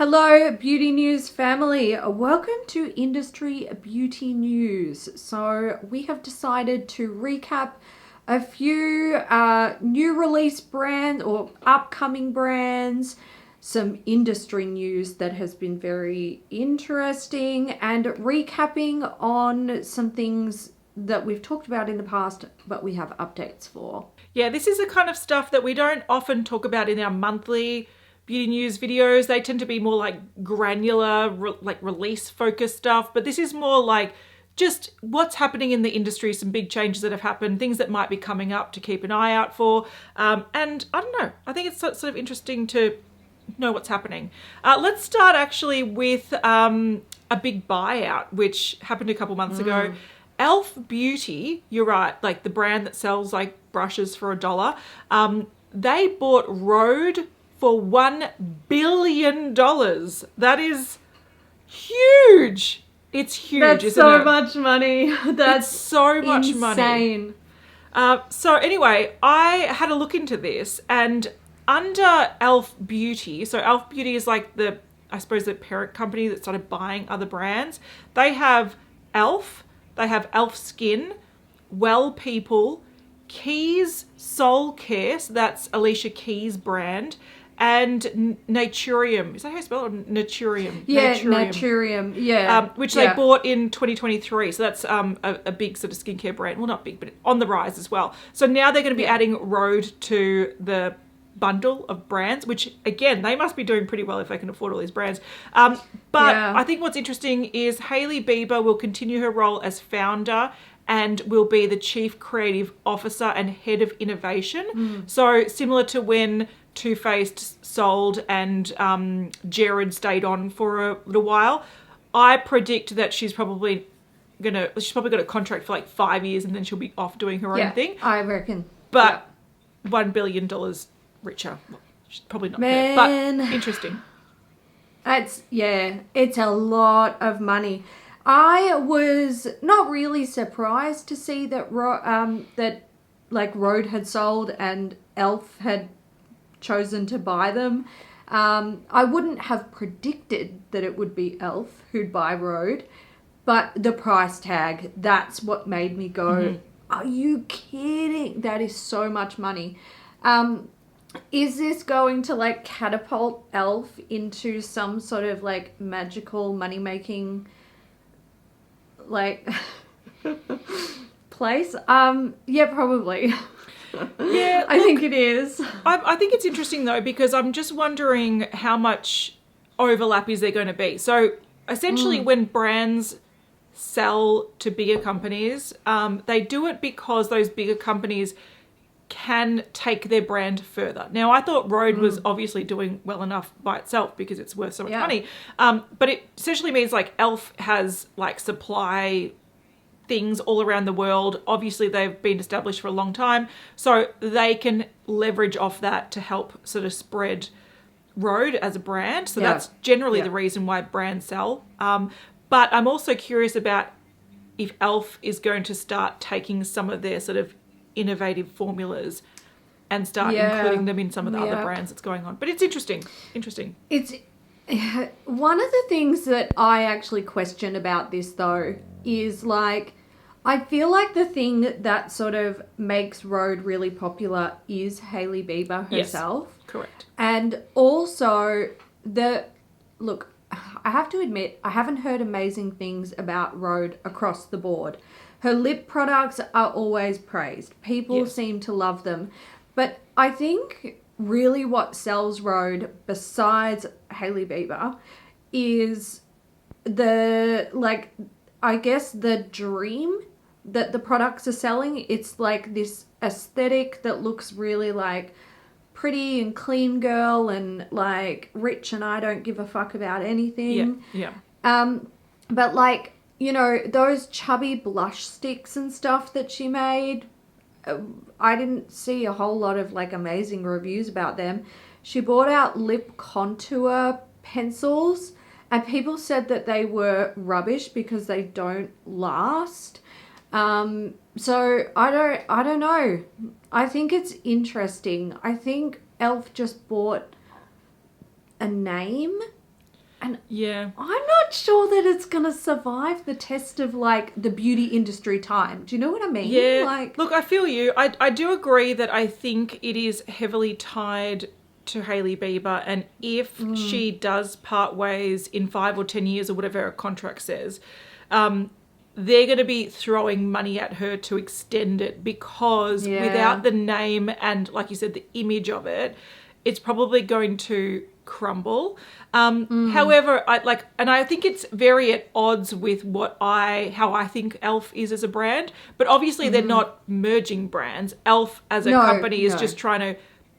Hello, Beauty News family. Welcome to Industry Beauty News. So we have decided to recap a few new release brands or upcoming brands, some industry news that has been very interesting, and recapping on some things that we've talked about in the past, but we have updates for. Yeah, this is the kind of stuff that we don't often talk about in our monthly beauty news videos. They tend to be more like granular, release focused stuff, but this is more like just what's happening in the industry, some big changes that have happened, things that might be coming up to keep an eye out for. And I don't know, I think it's sort of interesting to know what's happening. Let's start actually with a big buyout, which happened a couple months ago. Elf Beauty, you're right, like the brand that sells like brushes for $1, they bought Rhode for $1 billion. That is huge. It's huge, That's isn't so it? much money. That's It's so much insane. money. So anyway, I had a look into this, and under Elf Beauty, so Elf Beauty is like the, I suppose, the parent company that started buying other brands. They have Elf, they have Elf Skin, Well People, Keys Soul Care, so that's Alicia Keys' brand, and Naturium. Is that how you spell it? Naturium. Yeah, Naturium. Yeah. Which they bought in 2023. So that's a big sort of skincare brand. Well, not big, but on the rise as well. So now they're going to be adding Rhode to the bundle of brands, which again, they must be doing pretty well if they can afford all these brands. But I think what's interesting is Hailey Bieber will continue her role as founder and will be the chief creative officer and head of innovation. So similar to when Too Faced sold and Jared stayed on for a little while, I predict that she's probably got a contract for like 5 years and then she'll be off doing her own thing. I reckon. But $1 billion richer. Well, she's probably not there, but interesting. It's a lot of money. I was not really surprised to see that Rhode had sold and Elf had chosen to buy them. I wouldn't have predicted that it would be Elf who'd buy Rhode, but the price tag, that's what made me go, are you kidding? That is so much money. Is this going to like catapult Elf into some sort of like magical money-making like place? Yeah, probably. Yeah, I think it is. I think it's interesting though, because I'm just wondering how much overlap is there going to be. So essentially when brands sell to bigger companies, they do it because those bigger companies can take their brand further. Now, I thought Rhode was obviously doing well enough by itself because it's worth so much money. But it essentially means like Elf has like supply things all around the world. Obviously, they've been established for a long time, so they can leverage off that to help sort of spread Rhode as a brand. So that's generally the reason why brands sell. But I'm also curious about if Elf is going to start taking some of their sort of innovative formulas and start including them in some of the other brands that's going on. But it's interesting. It's one of the things that I actually question about this though is like, I feel like the thing that sort of makes Rhode really popular is Hailey Bieber herself. Yes, correct. And also look, I have to admit, I haven't heard amazing things about Rhode across the board. Her lip products are always praised. People seem to love them. But I think really what sells Rhode, besides Hailey Bieber, is the dream that the products are selling. It's like this aesthetic that looks really like pretty and clean girl and like rich and I don't give a fuck about anything. But like, you know, those chubby blush sticks and stuff that she made, I didn't see a whole lot of like amazing reviews about them. She brought out lip contour pencils and people said that they were rubbish because they don't last. So I don't know. I think it's interesting. I think Elf just bought a name And Yeah. I'm not sure that it's going to survive the test of like the beauty industry time. Do you know what I mean? Yeah. Like, Look, I feel you. I do agree that I think it is heavily tied to Hailey Bieber, and if she does part ways in 5 or 10 years or whatever her contract says, they're going to be throwing money at her to extend it, because without the name and, like you said, the image of it, it's probably going to crumble. However, I think it's very at odds with how I think Elf is as a brand. But obviously, they're not merging brands. Elf as a company is just trying to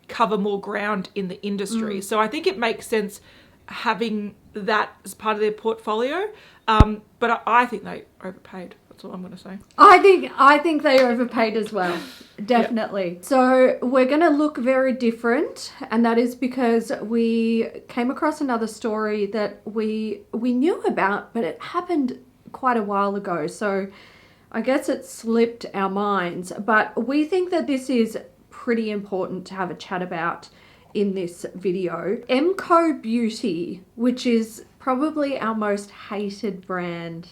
cover more ground in the industry. So I think it makes sense having that as part of their portfolio. But I think they overpaid. That's all I'm going to say. I think they overpaid as well. Definitely. Yep. So we're going to look very different, and that is because we came across another story that we knew about, but it happened quite a while ago. So I guess it slipped our minds, but we think that this is pretty important to have a chat about in this video. Emco Beauty, which is probably our most hated brand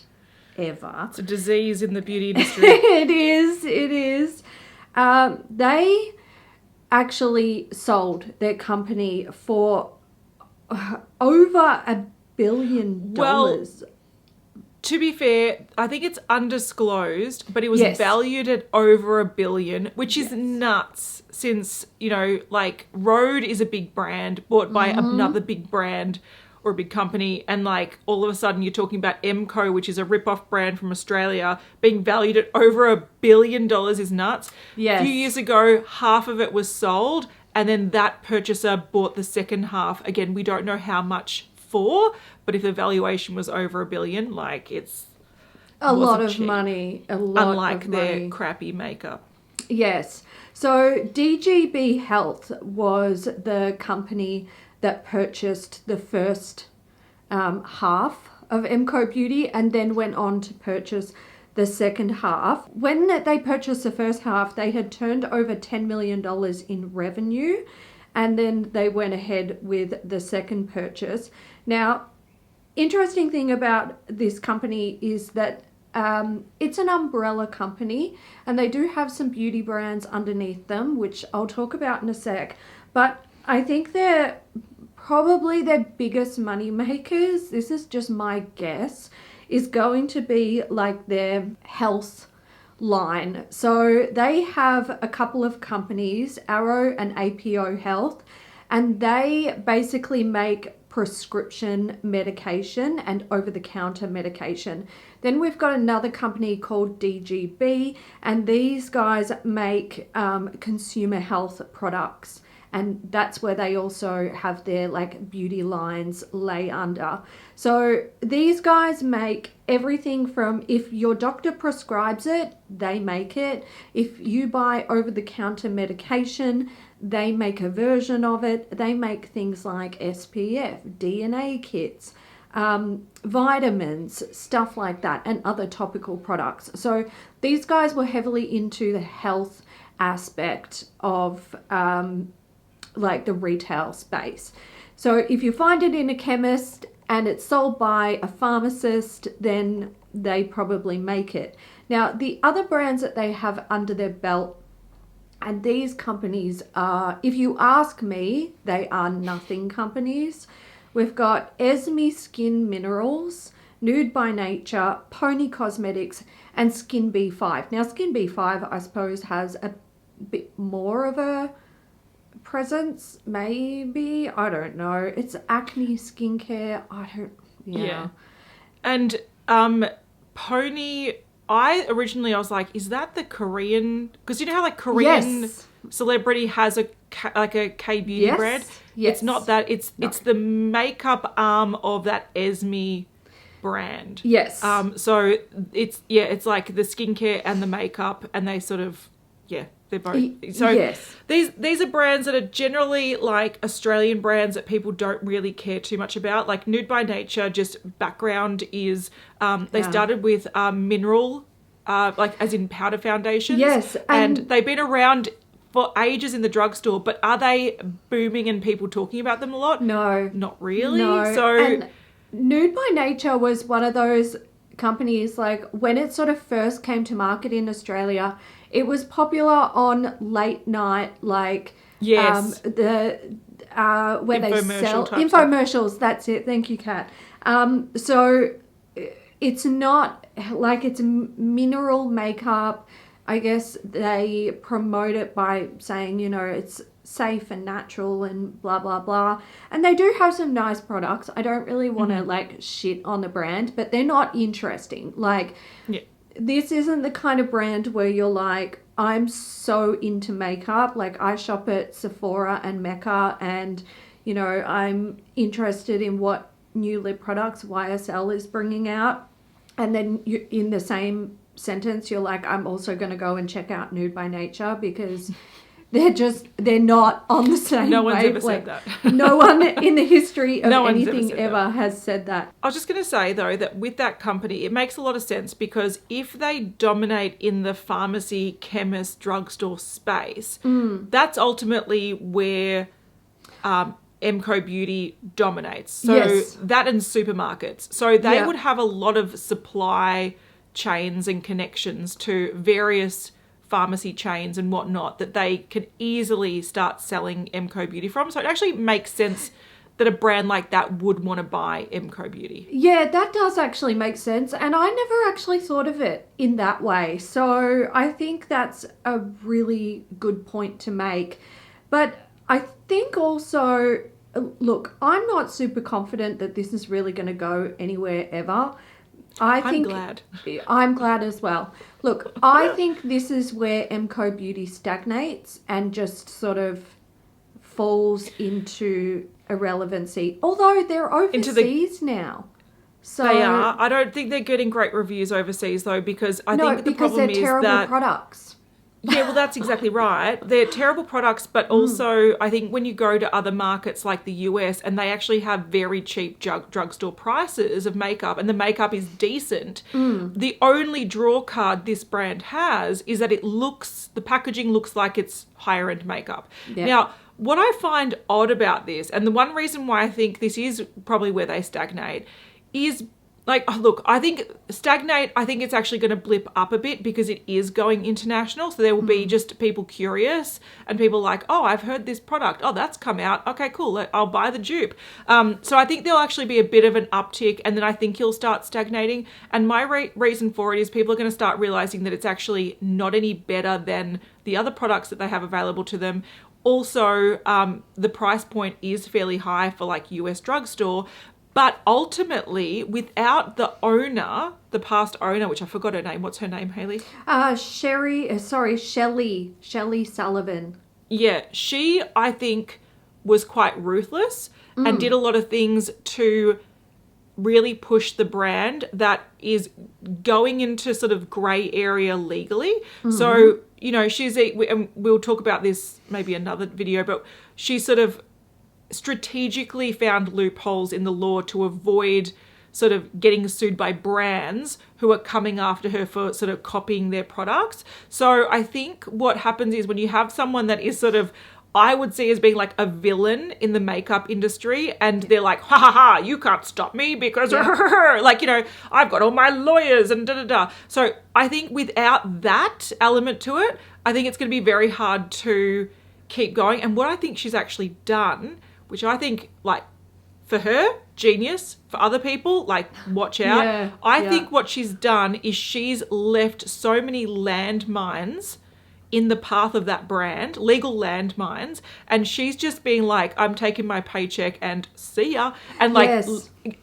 ever. It's a disease in the beauty industry. It is. They actually sold their company for over $1 billion. Well, to be fair, I think it's undisclosed, but it was valued at over $1 billion, which is nuts, since, like, Rode is a big brand bought by another big brand or a big company, and like all of a sudden you're talking about Emco, which is a rip-off brand from Australia, being valued at over $1 billion is nuts. Yes. A few years ago, half of it was sold, and then that purchaser bought the second half. Again, we don't know how much for, but if the valuation was over $1 billion, like, it's a lot of money. Unlike their crappy makeup. Yes. So DGB Health was the company that purchased the first half of Emco Beauty, and then went on to purchase the second half. When they purchased the first half, they had turned over $10 million in revenue, and then they went ahead with the second purchase. Now, interesting thing about this company is that it's an umbrella company, and they do have some beauty brands underneath them, which I'll talk about in a sec. But I think they're probably their biggest money makers, this is just my guess, is going to be like their health line. So they have a couple of companies, Arrow and APO Health, and they basically make prescription medication and over-the-counter medication. Then we've got another company called DGB, and these guys make consumer health products. And that's where they also have their like beauty lines lay under. So these guys make everything from, if your doctor prescribes it, they make it. If you buy over-the-counter medication, they make a version of it. They make things like SPF, DNA kits, vitamins, stuff like that, and other topical products. So these guys were heavily into the health aspect of like the retail space. So if you find it in a chemist and it's sold by a pharmacist, then they probably make it. Now, the other brands that they have under their belt, and these companies are, if you ask me, they are nothing companies. We've got Esme Skin Minerals, Nude by Nature, Pony Cosmetics, and Skin B5. Now, Skin B5, I suppose, has a bit more of a presence, maybe, I don't know. It's acne skincare. Yeah. And Pony, I was like, is that the Korean, because you know how like Korean celebrity has a K-beauty brand? Yes. It's not that, it's the makeup arm of that Esme brand. Yes. So it's like the skincare and the makeup, and they sort of, they're both. So yes. These are brands that are generally like Australian brands that people don't really care too much about. Like Nude by Nature, just background is they started with mineral, like as in powder foundations. Yes. And they've been around for ages in the drugstore, but are they booming and people talking about them a lot? No. Not really. No. So Nude by Nature was one of those companies, like when it sort of first came to market in Australia, it was popular on late night, like Yes. the where they sell Infomercial type infomercials. That's it. Thank you, Kat. So it's not like it's mineral makeup. I guess they promote it by saying, you know, it's safe and natural and blah blah blah, and they do have some nice products. I don't really want to like shit on the brand, but they're not interesting. Like, Yeah. this isn't the kind of brand where you're like, I'm so into makeup, like I shop at Sephora and Mecca, and you know, I'm interested in what new lip products YSL is bringing out, and then you, in the same sentence, you're like, I'm also going to go and check out Nude by Nature, because they're not on the same No one's ever wavelength. said that. No one in the history of No one's ever anything said ever that. has said that. I was just going to say, though, that with that company, it makes a lot of sense, because if they dominate in the pharmacy, chemist, drugstore space, that's ultimately where Emco Beauty dominates. So Yes. that and supermarkets. So they Yeah. would have a lot of supply chains and connections to various pharmacy chains and whatnot that they can easily start selling Emco Beauty from. So it actually makes sense that a brand like that would want to buy Emco Beauty. Yeah, that does actually make sense. And I never actually thought of it in that way. So I think that's a really good point to make. But I think also, look, I'm not super confident that this is really going to go anywhere ever. I'm glad. I'm glad as well. Look, I think this is where Emco Beauty stagnates and just sort of falls into irrelevancy. Although they're overseas now. So They are. I don't think they're getting great reviews overseas, though, because I think the problem they're is terrible that... products. Yeah, well, that's exactly right. They're terrible products, but also I think when you go to other markets like the US, and they actually have very cheap drugstore prices of makeup, and the makeup is decent, the only draw card this brand has is that the packaging looks like it's higher end makeup. Yeah. Now, what I find odd about this, and the one reason why I think this is probably where they stagnate, is like, oh, look, I think it's actually going to blip up a bit because it is going international. So there will be just people curious and people like, oh, I've heard this product. Oh, that's come out. Okay, cool. I'll buy the dupe. So I think there'll actually be a bit of an uptick, and then I think you'll start stagnating. And my reason for it is people are going to start realizing that it's actually not any better than the other products that they have available to them. Also, the price point is fairly high for like US drugstore. But ultimately, without the owner, the past owner, which I forgot her name. What's her name, Hailey? Shelley Sullivan. Yeah, she, I think, was quite ruthless and did a lot of things to really push the brand that is going into sort of grey area legally. So, you know, and we'll talk about this maybe another video, but she sort of strategically found loopholes in the law to avoid sort of getting sued by brands who are coming after her for sort of copying their products. So I think what happens is when you have someone that is sort of, I would see as being like a villain in the makeup industry, and they're like, ha ha ha, you can't stop me because like, you know, I've got all my lawyers and da da da. So I think without that element to it, I think it's going to be very hard to keep going. And what I think she's actually done, which I think, like, for her, genius. For other people, like, watch out. Yeah, I think what she's done is she's left so many landmines in the path of that brand, legal landmines, and she's just being like, I'm taking my paycheck and see ya. And, like,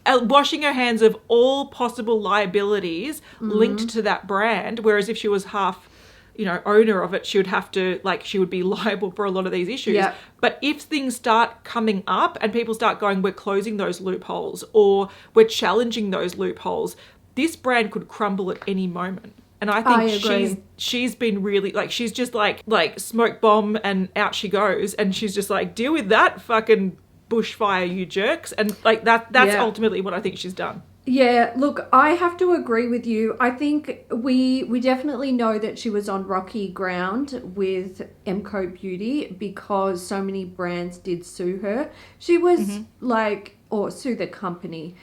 washing her hands of all possible liabilities linked to that brand, whereas if she was half, you know, owner of it, she would have to, like, she would be liable for a lot of these issues. Yeah. But if things start coming up and people start going, we're closing those loopholes or we're challenging those loopholes, this brand could crumble at any moment. And I think she's been really, like, she's just like smoke bomb and out she goes, and she's just like, deal with that fucking bushfire, you jerks. And like that's ultimately what I think she's done. Yeah, look, I have to agree with you. I think we definitely know that she was on rocky ground with Emco Beauty because so many brands did sue her. She was like or sue the company.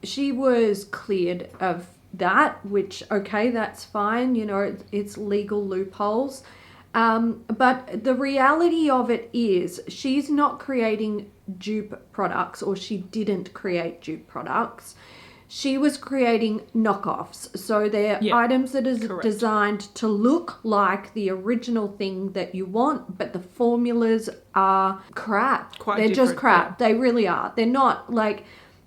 She was cleared of that, which, okay, that's fine. You know, it's legal loopholes. But the reality of it is she's not creating dupe products, or she didn't create dupe products. She was creating knockoffs. So they're items that are designed to look like the original thing that you want, but the formulas are crap. They're just crap. Yeah. They really are. They're not like,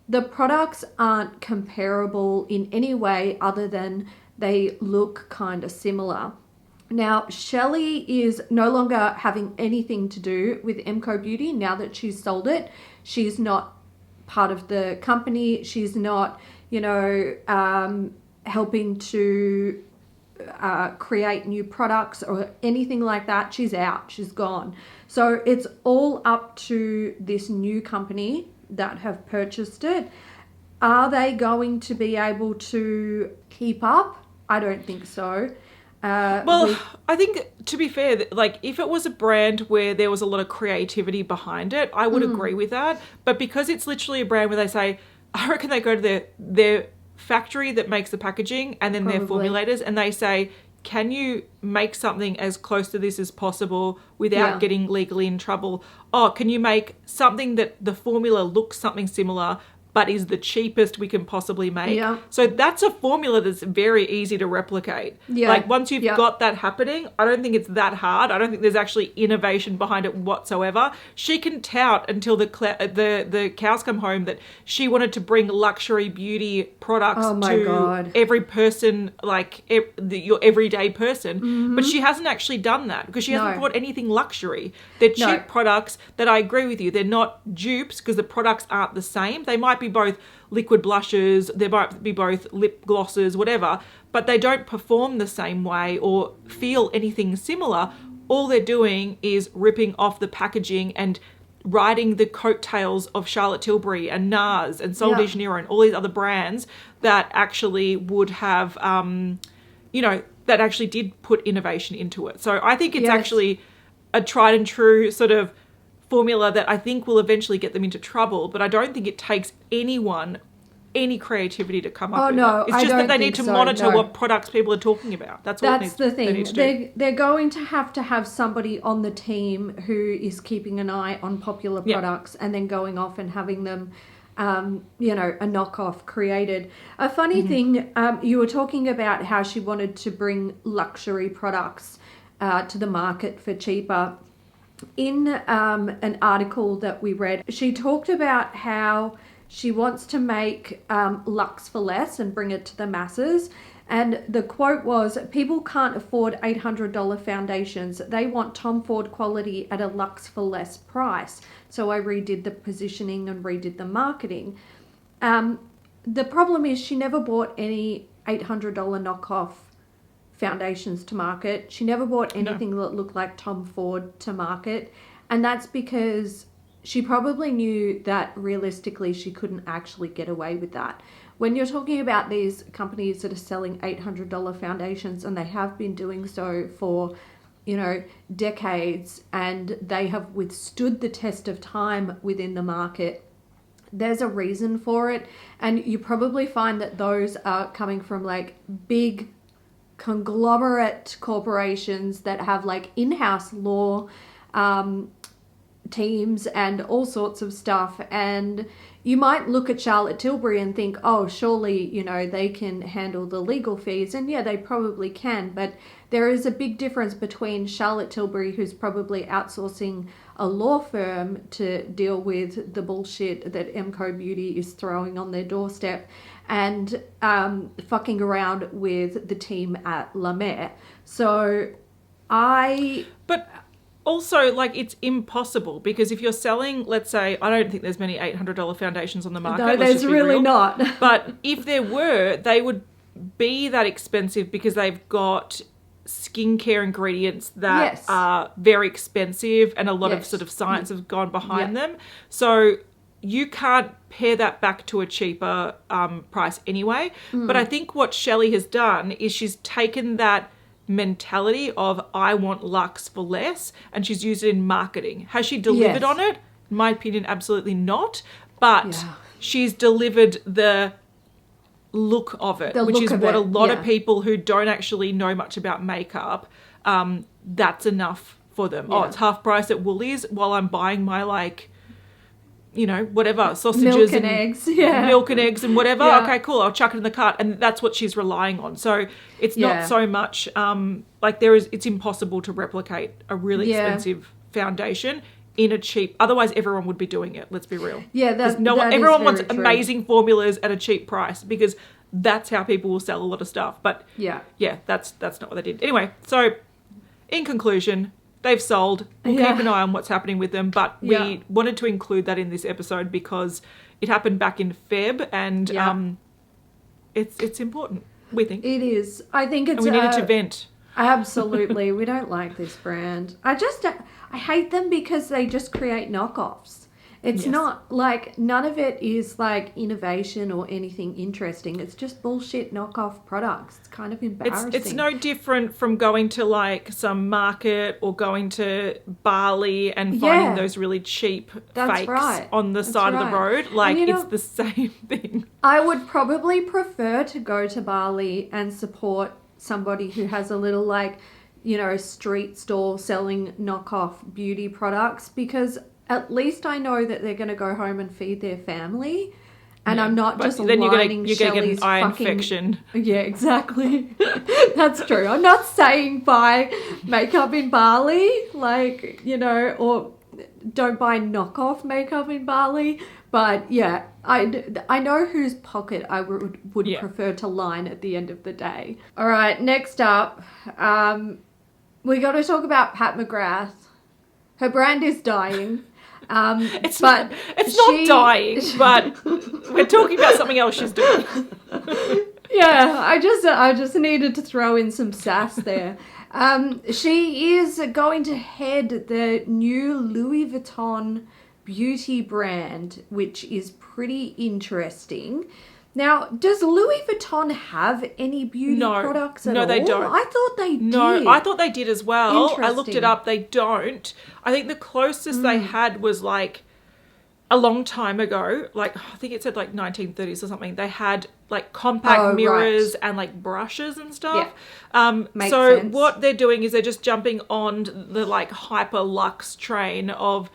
the products aren't comparable in any way other than they look kind of similar. Now, Shelley is no longer having anything to do with MCO Beauty now that she's sold it. She's not part of the company. She's not, you know, helping to create new products or anything like that. She's out. She's gone. So it's all up to this new company that have purchased it. Are they going to be able to keep up? I don't think so. I think, to be fair, like, if it was a brand where there was a lot of creativity behind it, I would agree with that. But because it's literally a brand where they say, I reckon they go to their factory that makes the packaging and then their formulators, and they say, can you make something as close to this as possible without getting legally in trouble? Oh, can you make something that the formula looks something similar but is the cheapest we can possibly make? Yeah. So that's a formula that's very easy to replicate. Yeah. Like, once you've got that happening, I don't think it's that hard. I don't think there's actually innovation behind it whatsoever. She can tout until the cows come home that she wanted to bring luxury beauty products to every person, like your everyday person. Mm-hmm. But she hasn't actually done that because she hasn't brought anything luxury. They're cheap products that, I agree with you, they're not dupes because the products aren't the same. They might be both liquid blushes, they might be both lip glosses, whatever, but they don't perform the same way or feel anything similar. All they're doing is ripping off the packaging and riding the coattails of Charlotte Tilbury and NARS and Sol de Janeiro and all these other brands that actually would have, that actually did put innovation into it. So I think it's actually a tried and true sort of formula that I think will eventually get them into trouble, but I don't think it takes anyone any creativity to come up with it. It's just that they need to monitor what products people are talking about. That's the thing. They're going to have somebody on the team who is keeping an eye on popular products and then going off and having them a knockoff created. A funny thing, you were talking about how she wanted to bring luxury products to the market for cheaper. In an article that we read, she talked about how she wants to make luxe for less and bring it to the masses. And the quote was, people can't afford $800 foundations. They want Tom Ford quality at a luxe for less price. So I redid the positioning and redid the marketing. The problem is she never bought any $800 knockoff foundations to market. She never bought anything that looked like Tom Ford to market. And that's because she probably knew that realistically she couldn't actually get away with that. When you're talking about these companies that are selling $800 foundations, and they have been doing so for, decades, and they have withstood the test of time within the market, there's a reason for it. And you probably find that those are coming from like big conglomerate corporations that have like in-house law teams and all sorts of stuff. And you might look at Charlotte Tilbury and think, oh, surely, they can handle the legal fees. And yeah, they probably can. But there is a big difference between Charlotte Tilbury, who's probably outsourcing a law firm to deal with the bullshit that MCO Beauty is throwing on their doorstep, and fucking around with the team at La Mer. But also, like, it's impossible, because if you're selling, let's say, I don't think there's many $800 foundations on the market. No, there's really not. But if there were, they would be that expensive because they've got skincare ingredients that are very expensive, and a lot of sort of science has gone behind them. So you can't pare that back to a cheaper price anyway. But I think what Shelley has done is she's taken that mentality of I want luxe for less, and she's used it in marketing. Has she delivered on it? In my opinion, absolutely not. but Yeah. she's delivered the look of it, The which look is of what it, a lot of yeah. people who don't actually know much about makeup, that's enough for them. Oh, Yeah. it's half price at Woolies while I'm buying my, like, you know, whatever, sausages Milk and eggs, yeah. milk and eggs and whatever. Yeah. Okay, cool. I'll chuck it in the cart, and that's what she's relying on. So it's Yeah. not so much like it's impossible to replicate a really Yeah. expensive foundation in a cheap. Otherwise, everyone would be doing it. Let's be real. Yeah, Because that is everyone wants very true. amazing formulas at a cheap price because that's how people will sell a lot of stuff. But Yeah. that's not what they did. Anyway, so in conclusion, they've sold. We'll Yeah. keep an eye on what's happening with them, but Yeah. we wanted to include that in this episode because it happened back in Feb, and Yeah. it's important, we think. It is. I think it's... And we needed to vent. Absolutely. We don't like this brand. I hate them because they just create knockoffs. It's Yes. not like, none of it is like innovation or anything interesting. It's just bullshit knockoff products. It's kind of embarrassing. It's no different from going to like some market or going to Bali and finding Yeah. those really cheap That's fakes right. on the That's side of the right. road. Like, And, you it's know- the same thing. I would probably prefer to go to Bali and support somebody who has a little, like, you know, street stall selling knockoff beauty products, because at least I know that they're going to go home and feed their family, and Yeah, I'm not but just then you're lining gonna get Shelley's an eye fucking... infection. Yeah, exactly. That's true. I'm not saying buy makeup in Bali, like, you know, or don't buy knockoff makeup in Bali. But yeah, I know whose pocket I would Yeah. prefer to line at the end of the day. All right, next up, we got to talk about Pat McGrath. Her brand is dying. It's but not dying, but we're talking about something else she's doing. Yeah, I just needed to throw in some sass there. She is going to head the new Louis Vuitton beauty brand, which is pretty interesting. Now, does Louis Vuitton have any beauty products at all? No, they don't. I thought they did. No, I thought they did as well. I looked it Interesting. up. They don't. I think the closest they had was like a long time ago. Like, I think it said like 1930s or something. They had like compact mirrors and like brushes and stuff. Makes so sense. what they're doing is they're just jumping on the like hyper luxe train of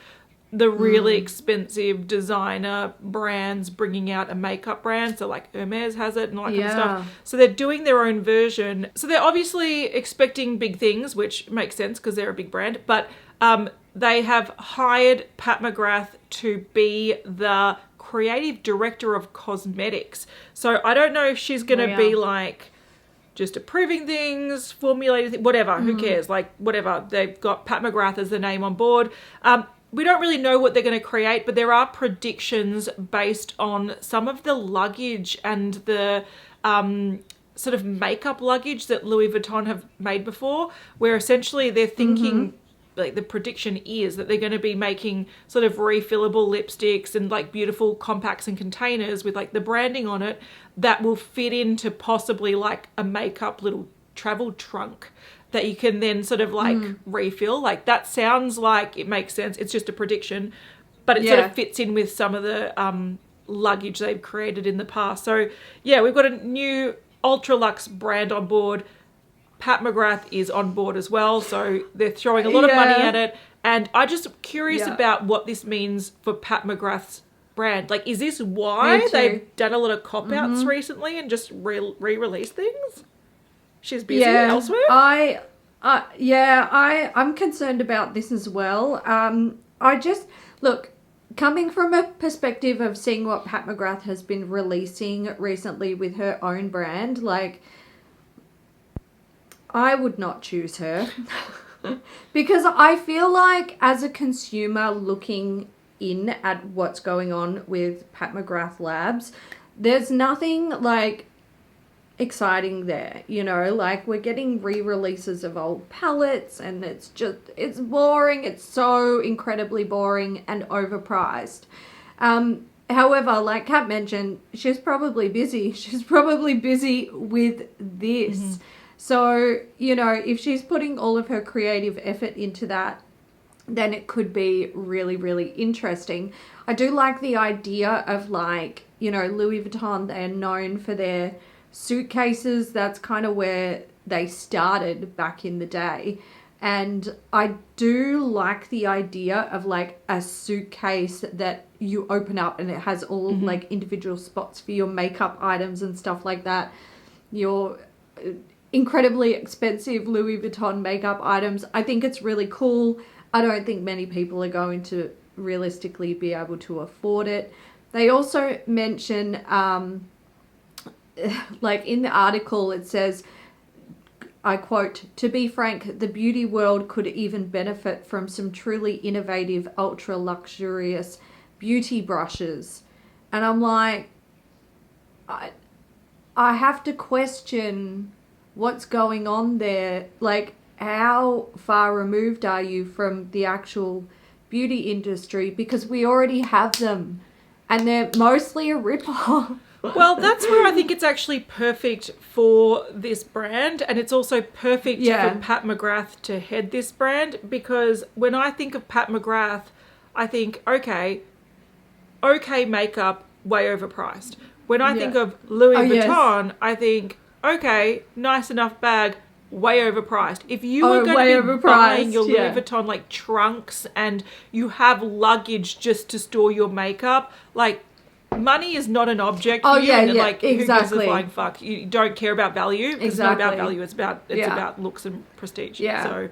the really expensive designer brands bringing out a makeup brand. So like Hermes has it and all that kind of stuff. So they're doing their own version. So they're obviously expecting big things, which makes sense because they're a big brand. But they have hired Pat McGrath to be the creative director of cosmetics. So I don't know if she's going to be like just approving things, formulating things, whatever. Who cares? Like, whatever. They've got Pat McGrath as the name on board. We don't really know what they're going to create, but there are predictions based on some of the luggage and the sort of makeup luggage that Louis Vuitton have made before, where essentially they're thinking, like the prediction is that they're going to be making sort of refillable lipsticks and like beautiful compacts and containers with like the branding on it that will fit into possibly like a makeup little travel trunk that you can then sort of like refill. Like, that sounds like it makes sense. It's just a prediction, but it sort of fits in with some of the luggage they've created in the past. So yeah, we've got a new ultra luxe brand on board. Pat McGrath is on board as well, so they're throwing a lot of money at it. And I'm just curious about what this means for Pat McGrath's brand. Like, is this why they've done a lot of cop-outs recently and just re-released things? She's busy elsewhere? I'm concerned about this as well. Look, coming from a perspective of seeing what Pat McGrath has been releasing recently with her own brand, like, I would not choose her. Because I feel like as a consumer looking in at what's going on with Pat McGrath Labs, there's nothing like exciting there, you know, like we're getting re-releases of old palettes and it's boring. It's so incredibly boring and overpriced. However, like Kat mentioned, she's probably busy. She's probably busy with this. So, you know, if she's putting all of her creative effort into that, then it could be really, really interesting. I do like the idea of like, you know, Louis Vuitton, they're known for their suitcases. That's kind of where they started back in the day. And I do like the idea of like a suitcase that you open up and it has all like individual spots for your makeup items and stuff like that. Your incredibly expensive Louis Vuitton makeup items. I think it's really cool. I don't think many people are going to realistically be able to afford it. They also mention, like in the article, it says, I quote, "To be frank, the beauty world could even benefit from some truly innovative, ultra luxurious beauty brushes." And I'm like, I have to question what's going on there. Like, how far removed are you from the actual beauty industry? Because we already have them and they're mostly a rip-off. Well, that's where I think it's actually perfect for this brand, and it's also perfect for Pat McGrath to head this brand, because when I think of Pat McGrath, I think, okay makeup, way overpriced. When I think of Louis Vuitton, I think, okay, nice enough bag, way overpriced. If you were going to be buying your Louis Vuitton like trunks and you have luggage just to store your makeup, like, money is not an object for you. Like, who gives a flying fuck? You don't care about value. It's not about value. It's about looks and prestige. So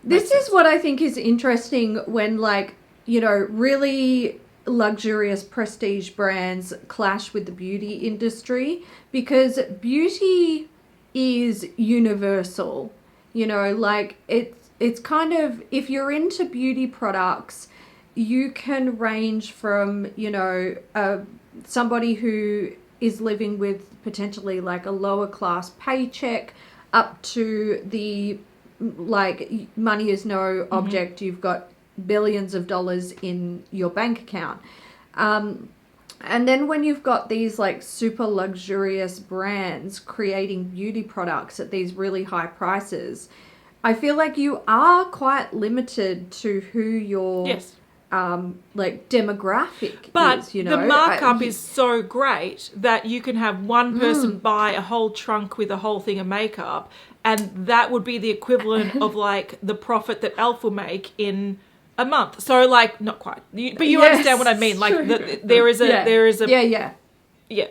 this is what I think is interesting when, like, you know, really luxurious prestige brands clash with the beauty industry, because beauty is universal. You know, like it's kind of, if you're into beauty products, you can range from, you know, somebody who is living with potentially like a lower class paycheck up to the, like, money is no object. You've got billions of dollars in your bank account. And then when you've got these like super luxurious brands creating beauty products at these really high prices, I feel like you are quite limited to who your like demographic is, you know. The markup is so great that you can have one person buy a whole trunk with a whole thing of makeup, and that would be the equivalent of like the profit that Elf will make in a month. So, like, not quite, but you understand what I mean. Like, there is a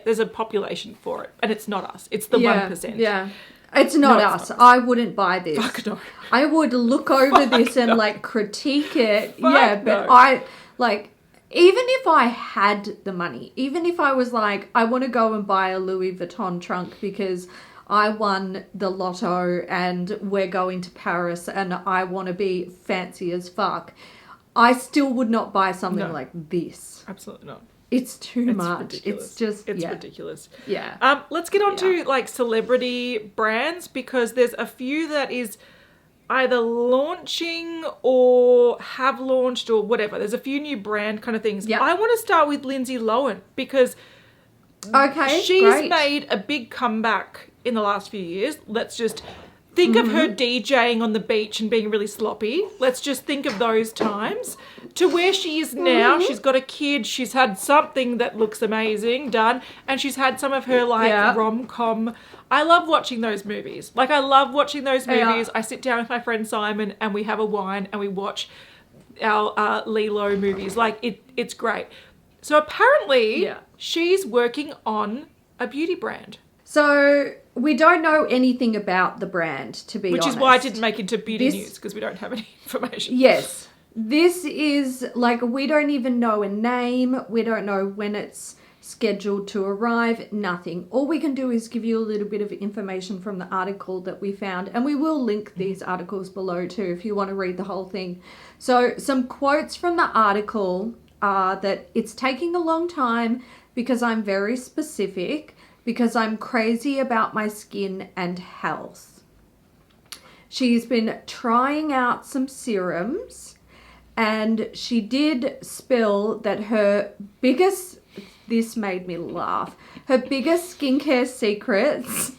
there's a population for it, and it's not us. It's the 1%. Yeah, it's not us. I wouldn't buy this. Fuck no. I would look over this and like critique it. But I like, even if I had the money, even if I was like, I want to go and buy a Louis Vuitton trunk because I won the lotto and we're going to Paris and I want to be fancy as fuck, I still would not buy something like this. Absolutely not. It's too much. Ridiculous. It's ridiculous. Yeah. Let's get on to like celebrity brands, because there's a few that is either launching or have launched or whatever. There's a few new brand kind of things. Yeah. I want to start with Lindsay Lohan, because she's made a big comeback in the last few years. Let's just think of her DJing on the beach and being really sloppy. Let's just think of those times to where she is now. She's got a kid. She's had something that looks amazing done. And she's had some of her like rom-com. I love watching those movies. Like, I love watching those movies. I sit down with my friend Simon and we have a wine and we watch our Lilo movies. Like, it's great. So apparently she's working on a beauty brand. So we don't know anything about the brand, to be honest. Which is why I didn't make it to beauty news, because we don't have any information. Yes. This is, like, we don't even know a name. We don't know when it's scheduled to arrive. Nothing. All we can do is give you a little bit of information from the article that we found. And we will link these articles below too if you want to read the whole thing. So some quotes from the article are that it's taking a long time because I'm very specific, because I'm crazy about my skin and health. She's been trying out some serums, and she did spill that her biggest, this made me laugh, her biggest skincare secrets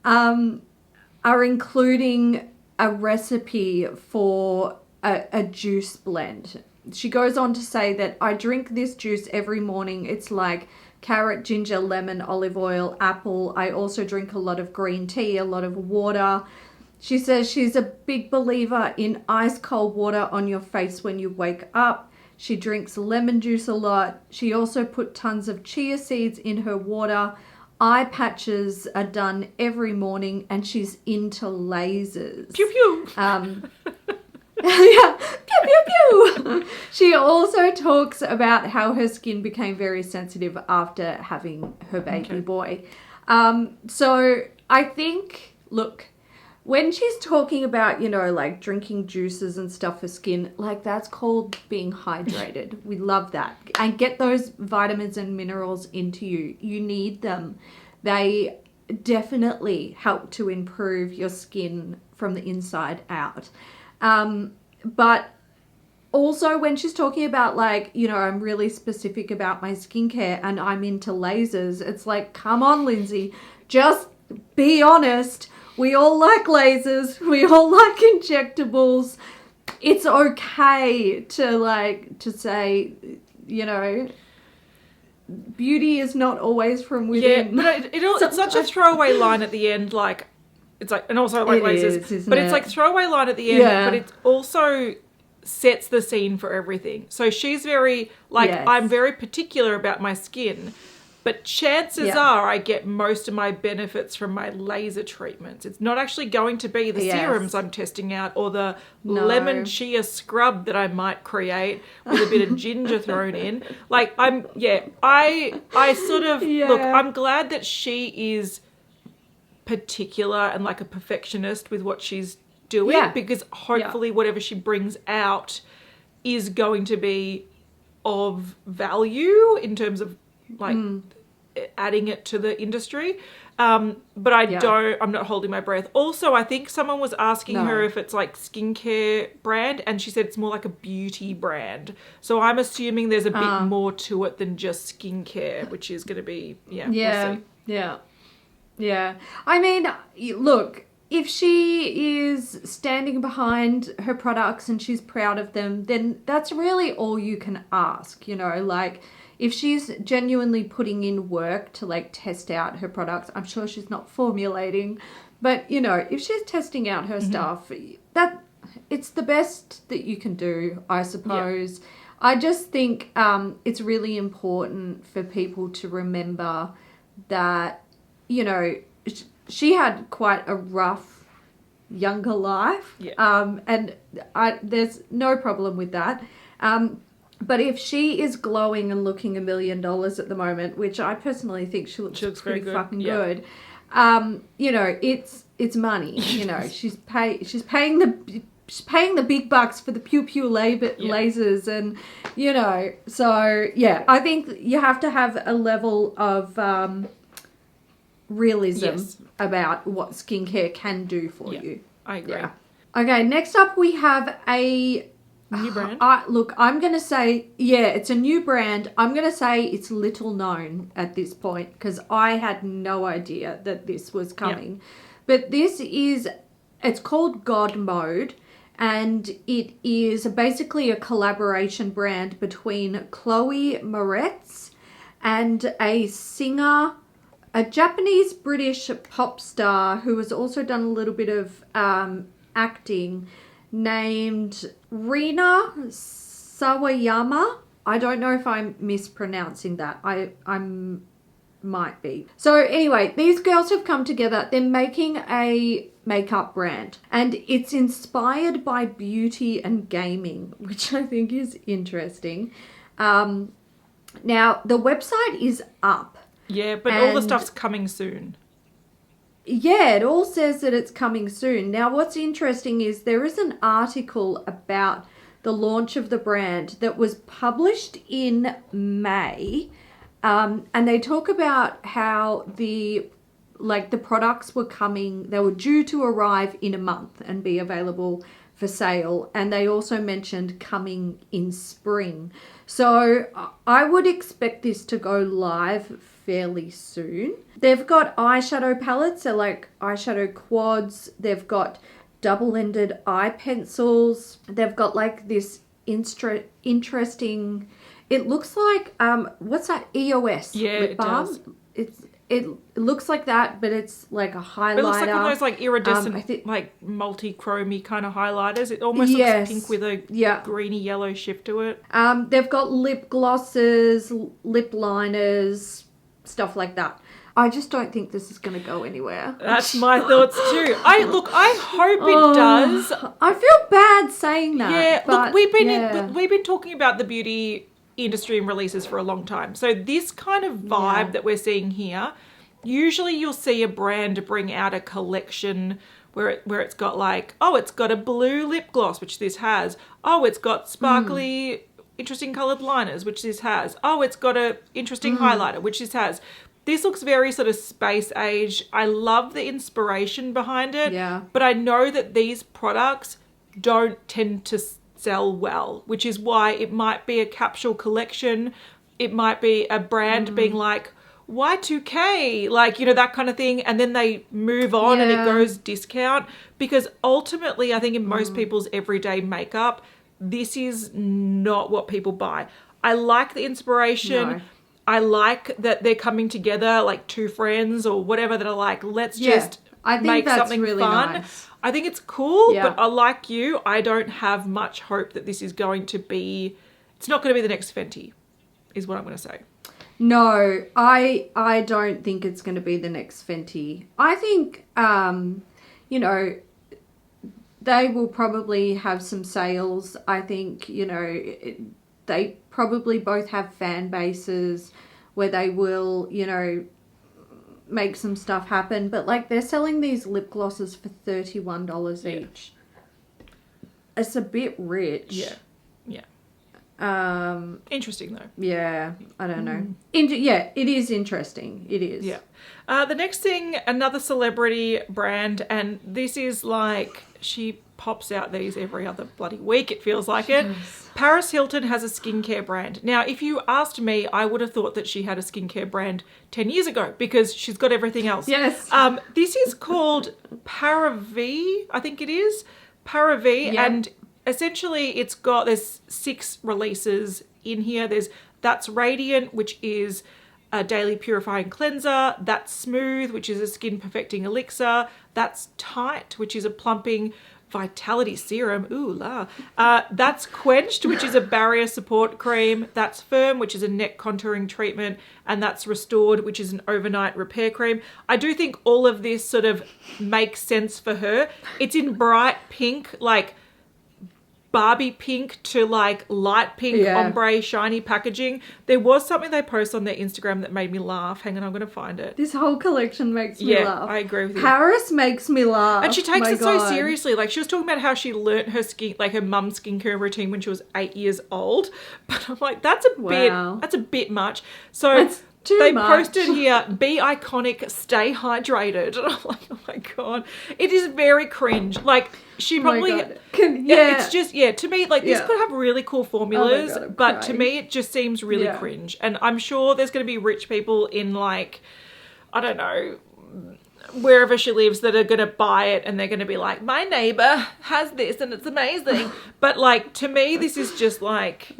are including a recipe for a juice blend. She goes on to say that I drink this juice every morning. It's like carrot, ginger, lemon, olive oil, apple. I also drink a lot of green tea, a lot of water. She says she's a big believer in ice cold water on your face when you wake up. She drinks lemon juice a lot. She also put tons of chia seeds in her water. Eye patches are done every morning, and she's into lasers. Pew pew. Yeah, pew pew pew. She also talks about how her skin became very sensitive after having her baby boy. So I think, look, when she's talking about, you know, like drinking juices and stuff for skin, like that's called being hydrated. We love that. And get those vitamins and minerals into you. You need them. They definitely help to improve your skin from the inside out. But also when she's talking about like, you know, I'm really specific about my skincare and I'm into lasers, it's like, come on, Lindsay, just be honest. We all like lasers. We all like injectables. It's okay to say, you know, beauty is not always from within. Yeah, but it's such a throwaway line at the end, like, it's like, and also like lasers, but it's like throwaway line at the end, but it also sets the scene for everything. So she's very, like, I'm very particular about my skin, but chances are I get most of my benefits from my laser treatments. It's not actually going to be the serums I'm testing out or the lemon chia scrub that I might create with a bit of ginger thrown in. Like, I sort of, look, I'm glad that she is particular and like a perfectionist with what she's doing because hopefully whatever she brings out is going to be of value in terms of like adding it to the industry. But I'm not holding my breath. Also, I think someone was asking her if it's like skincare brand and she said it's more like a beauty brand. So I'm assuming there's a bit more to it than just skincare, which is going to be, we'll see. Yeah. I mean, look, if she is standing behind her products and she's proud of them, then that's really all you can ask, you know, like if she's genuinely putting in work to like test out her products, I'm sure she's not formulating, but you know, if she's testing out her stuff, that it's the best that you can do, I suppose. I just think it's really important for people to remember that, you know, she had quite a rough younger life. And there's no problem with that. But if she is glowing and looking $1 million at the moment, which I personally think she looks pretty good. Fucking good, you know, it's money. You know, she's paying the big bucks for the pew pew lasers, and you know, so I think you have to have a level of realism about what skincare can do for you. I agree. Okay, next up we have a new brand. Look, I'm going to say, it's a new brand. I'm going to say it's little known at this point because I had no idea that this was coming. But it's called God Mode, and it is basically a collaboration brand between Chloe Moretz and a singer, a Japanese-British pop star who has also done a little bit of acting, named Rina Sawayama. I don't know if I'm mispronouncing that. I might be. So anyway, these girls have come together. They're making a makeup brand, and it's inspired by beauty and gaming, which I think is interesting. Now, the website is up. Yeah, but all the stuff's coming soon. Yeah, it all says that it's coming soon. Now, what's interesting is there is an article about the launch of the brand that was published in May, and they talk about how the products were coming, they were due to arrive in a month and be available for sale, and they also mentioned coming in spring. So I would expect this to go live fairly soon. They've got eyeshadow palettes, so like eyeshadow quads. They've got double-ended eye pencils. They've got like this interesting, it looks like, what's that, EOS lip balm? Does. It looks like that, but it's like a highlighter. It looks like one of those like iridescent, like multi-chromy kind of highlighters. It almost looks pink with a greeny yellow shift to it. They've got lip glosses, lip liners, stuff like that. I just don't think this is going to go anywhere. That's my thoughts too. I hope it does. I feel bad saying that. Yeah, look, we've been talking about the beauty industry and releases for a long time. So this kind of vibe that we're seeing here, usually you'll see a brand bring out a collection where it's got like, oh, it's got a blue lip gloss, which this has. Oh, it's got sparkly, interesting coloured liners, which this has. Oh, it's got a interesting highlighter, which this has. This looks very sort of space age. I love the inspiration behind it. Yeah. But I know that these products don't tend to sell well, which is why it might be a capsule collection. It might be a brand being like, Y2K, like, you know, that kind of thing. And then they move on and it goes discount. Because ultimately, I think in most people's everyday makeup, this is not what people buy. I like the inspiration. No. I like that they're coming together like two friends or whatever that are like, let's just make something really fun. Nice. I think it's cool, but like you, I don't have much hope that this is going to be, it's not going to be the next Fenty, is what I'm going to say. No, I don't think it's going to be the next Fenty. I think, you know, they will probably have some sales. I think, you know, they probably both have fan bases where they will, you know, make some stuff happen. But like they're selling these lip glosses for $31 each. It's a bit rich. Interesting though. Yeah, I don't know. Yeah, it is interesting. It is. Yeah. The next thing, another celebrity brand, and this is like, she pops out these every other bloody week, it feels like it. Paris Hilton has a skincare brand. Now, if you asked me, I would have thought that she had a skincare brand 10 years ago because she's got everything else. Yes. This is called Paravi, I think it is. Paravi, and essentially there's 6 releases in here. There's That's Radiant, which is a daily purifying cleanser. That's Smooth, which is a skin perfecting elixir. That's Tight, which is a plumping vitality serum. Ooh la. That's Quenched, which is a barrier support cream. That's Firm, which is a neck contouring treatment. And that's Restored, which is an overnight repair cream. I do think all of this sort of makes sense for her. It's in bright pink, like Barbie pink to like light pink ombre shiny packaging. There was something they posted on their Instagram that made me laugh. Hang on, I'm going to find it. This whole collection makes me laugh. I agree with you. Paris makes me laugh. And she takes it so seriously. Like she was talking about how she learnt her her mum's skincare routine when she was 8 years old. But I'm like, that's a bit much. So they posted here, be iconic, stay hydrated. And I'm like, oh my God. It is very cringe. Like she probably, it's just, to me, like this could have really cool formulas, but to me it just seems really cringe. And I'm sure there's going to be rich people in like, I don't know, wherever she lives that are going to buy it and they're going to be like, my neighbor has this and it's amazing. But like, to me, this is just like,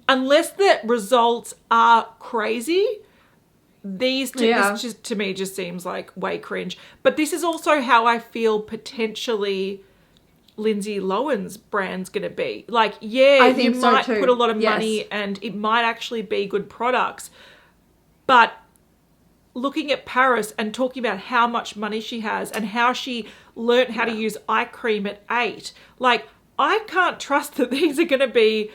unless the results are crazy, this just to me just seems like way cringe. But this is also how I feel potentially Lindsay Lohan's brand's going to be. Like, I think you might put a lot of money and it might actually be good products. But looking at Paris and talking about how much money she has and how she learnt how to use eye cream at 8, like, I can't trust that these are going to be